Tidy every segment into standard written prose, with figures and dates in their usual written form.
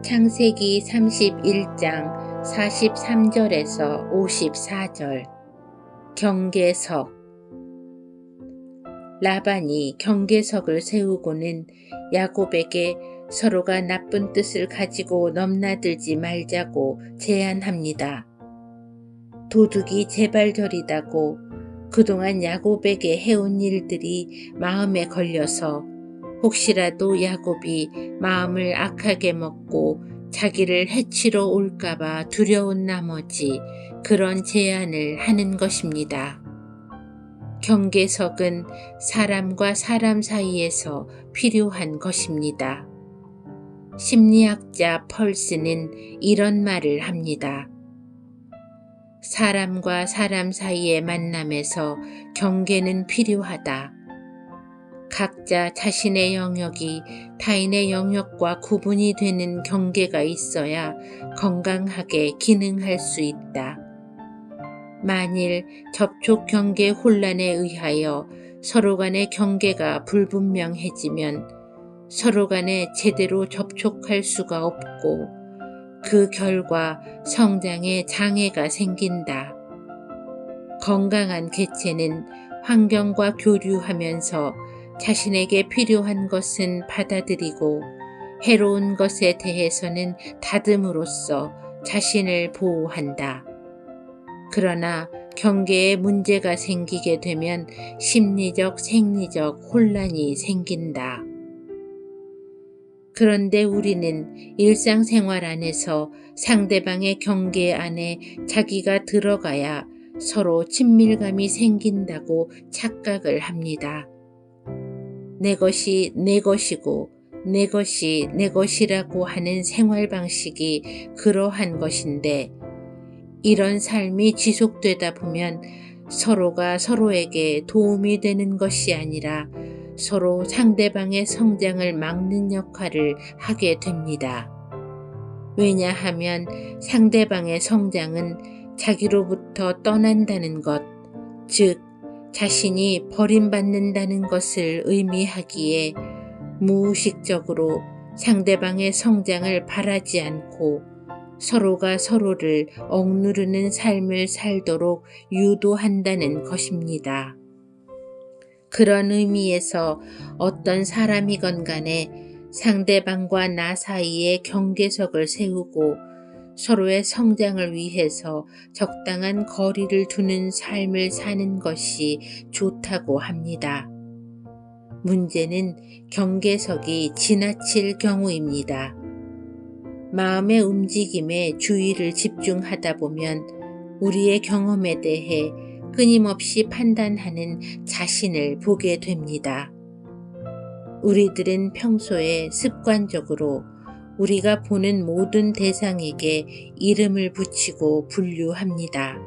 창세기 31장 43절에서 54절. 경계석. 라반이 경계석을 세우고는 야곱에게 서로가 나쁜 뜻을 가지고 넘나들지 말자고 제안합니다. 도둑이 재발절이다고 그동안 야곱에게 해온 일들이 마음에 걸려서 혹시라도 야곱이 마음을 악하게 먹고 자기를 해치러 올까봐 두려운 나머지 그런 제안을 하는 것입니다. 경계석은 사람과 사람 사이에서 필요한 것입니다. 심리학자 펄스는 이런 말을 합니다. 사람과 사람 사이의 만남에서 경계는 필요하다. 각자 자신의 영역이 타인의 영역과 구분이 되는 경계가 있어야 건강하게 기능할 수 있다. 만일 접촉 경계 혼란에 의하여 서로 간의 경계가 불분명해지면 서로 간에 제대로 접촉할 수가 없고 그 결과 성장에 장애가 생긴다. 건강한 개체는 환경과 교류하면서 자신에게 필요한 것은 받아들이고 해로운 것에 대해서는 다듬으로써 자신을 보호한다. 그러나 경계에 문제가 생기게 되면 심리적, 생리적 혼란이 생긴다. 그런데 우리는 일상생활 안에서 상대방의 경계 안에 자기가 들어가야 서로 친밀감이 생긴다고 착각을 합니다. 내 것이 내 것이고 내 것이 내 것이라고 하는 생활 방식이 그러한 것인데 이런 삶이 지속되다 보면 서로가 서로에게 도움이 되는 것이 아니라 서로 상대방의 성장을 막는 역할을 하게 됩니다. 왜냐하면 상대방의 성장은 자기로부터 떠난다는 것, 즉 자신이 버림받는다는 것을 의미하기에 무의식적으로 상대방의 성장을 바라지 않고 서로가 서로를 억누르는 삶을 살도록 유도한다는 것입니다. 그런 의미에서 어떤 사람이건 간에 상대방과 나 사이에 경계석을 세우고 서로의 성장을 위해서 적당한 거리를 두는 삶을 사는 것이 좋다고 합니다. 문제는 경계석이 지나칠 경우입니다. 마음의 움직임에 주의를 집중하다 보면 우리의 경험에 대해 끊임없이 판단하는 자신을 보게 됩니다. 우리들은 평소에 습관적으로 우리가 보는 모든 대상에게 이름을 붙이고 분류합니다.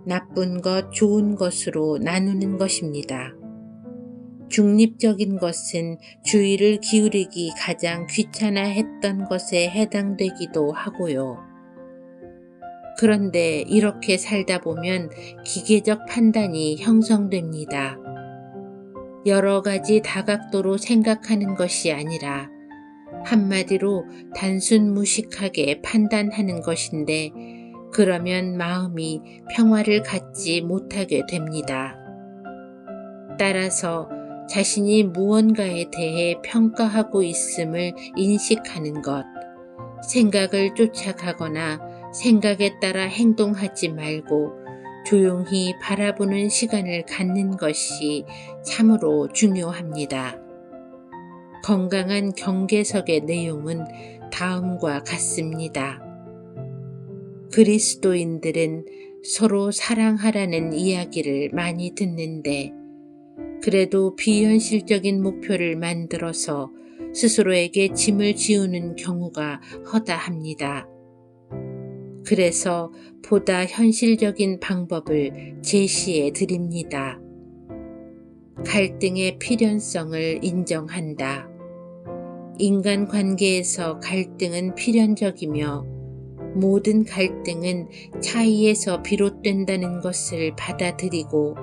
나쁜 것, 좋은 것으로 나누는 것입니다. 중립적인 것은 주의를 기울이기 가장 귀찮아했던 것에 해당되기도 하고요. 그런데 이렇게 살다 보면 기계적 판단이 형성됩니다. 여러 가지 다각도로 생각하는 것이 아니라 한마디로 단순 무식하게 판단하는 것인데 그러면 마음이 평화를 갖지 못하게 됩니다. 따라서 자신이 무언가에 대해 평가하고 있음을 인식하는 것, 생각을 쫓아가거나 생각에 따라 행동하지 말고 조용히 바라보는 시간을 갖는 것이 참으로 중요합니다. 건강한 경계석의 내용은 다음과 같습니다. 그리스도인들은 서로 사랑하라는 이야기를 많이 듣는데 그래도 비현실적인 목표를 만들어서 스스로에게 짐을 지우는 경우가 허다합니다. 그래서 보다 현실적인 방법을 제시해 드립니다. 갈등의 필연성을 인정한다. 인간관계에서 갈등은 필연적이며 모든 갈등은 차이에서 비롯된다는 것을 받아들이고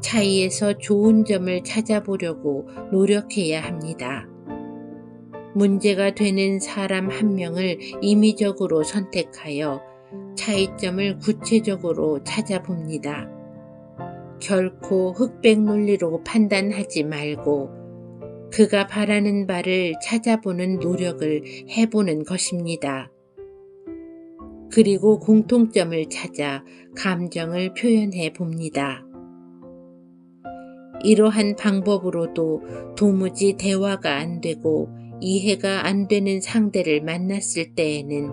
차이에서 좋은 점을 찾아보려고 노력해야 합니다. 문제가 되는 사람 한 명을 임의적으로 선택하여 차이점을 구체적으로 찾아봅니다. 결코 흑백 논리로 판단하지 말고 그가 바라는 바를 찾아보는 노력을 해보는 것입니다. 그리고 공통점을 찾아 감정을 표현해 봅니다. 이러한 방법으로도 도무지 대화가 안 되고 이해가 안 되는 상대를 만났을 때에는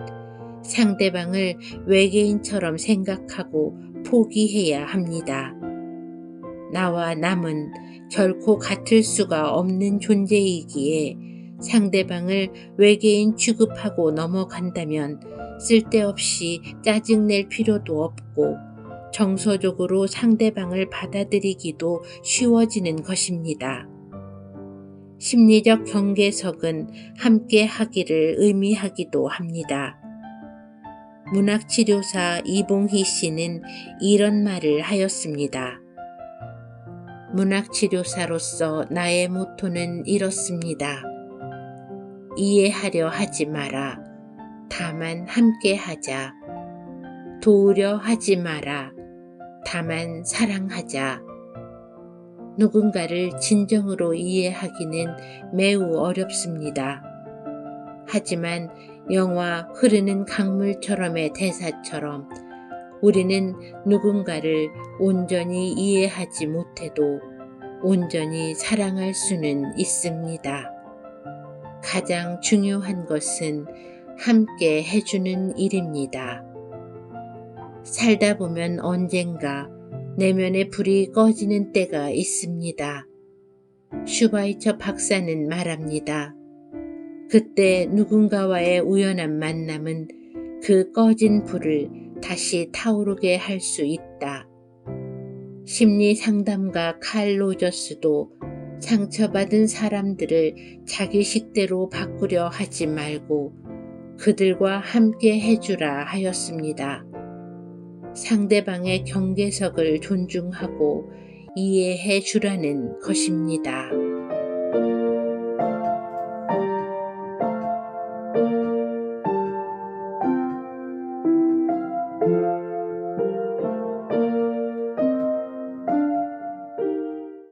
상대방을 외계인처럼 생각하고 포기해야 합니다. 나와 남은 결코 같을 수가 없는 존재이기에 상대방을 외계인 취급하고 넘어간다면 쓸데없이 짜증낼 필요도 없고 정서적으로 상대방을 받아들이기도 쉬워지는 것입니다. 심리적 경계석은 함께 하기를 의미하기도 합니다. 문학치료사 이봉희 씨는 이런 말을 하였습니다. 문학치료사로서 나의 모토는 이렇습니다. 이해하려 하지 마라. 다만 함께 하자. 도우려 하지 마라. 다만 사랑하자. 누군가를 진정으로 이해하기는 매우 어렵습니다. 하지만 영화 흐르는 강물처럼의 대사처럼 우리는 누군가를 온전히 이해하지 못해도 온전히 사랑할 수는 있습니다. 가장 중요한 것은 함께 해주는 일입니다. 살다 보면 언젠가 내면의 불이 꺼지는 때가 있습니다. 슈바이처 박사는 말합니다. 그때 누군가와의 우연한 만남은 그 꺼진 불을 다시 타오르게 할 수 있다. 심리 상담가 칼 로저스도 상처받은 사람들을 자기 식대로 바꾸려 하지 말고 그들과 함께 해주라 하였습니다. 상대방의 경계석을 존중하고 이해해 주라는 것입니다.